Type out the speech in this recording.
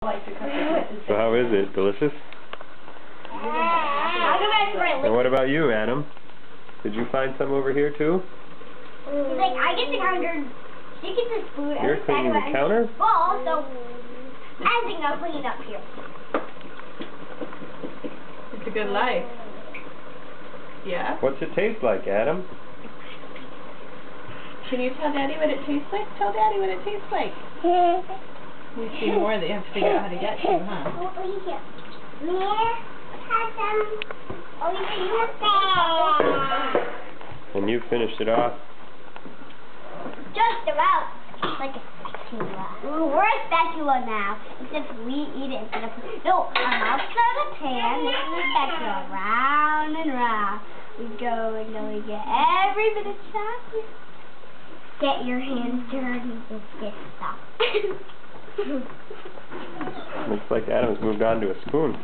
So how is it? Delicious? I'll go back for a And what about you, Adam? Did you find some over here too? He's like, I get the counter. She gets the spoon. You're cleaning the counter? Well, so I think I'll clean up here. It's a good life. Yeah? What's it taste like, Adam? Can you tell Daddy what it tastes like? Tell Daddy what it tastes like. We see more that you have to figure out how to get to, huh? Oh, yeah. Has some. Oh, yeah, And you finished it off. just about like a spatula. We're a spatula now, except we eat it instead of. No, our mouths are the pan. This is a spatula. Round and round. We go until we get every bit of chocolate. Get your hands dirty with this stuff. Looks like Adam's moved on to a spoon.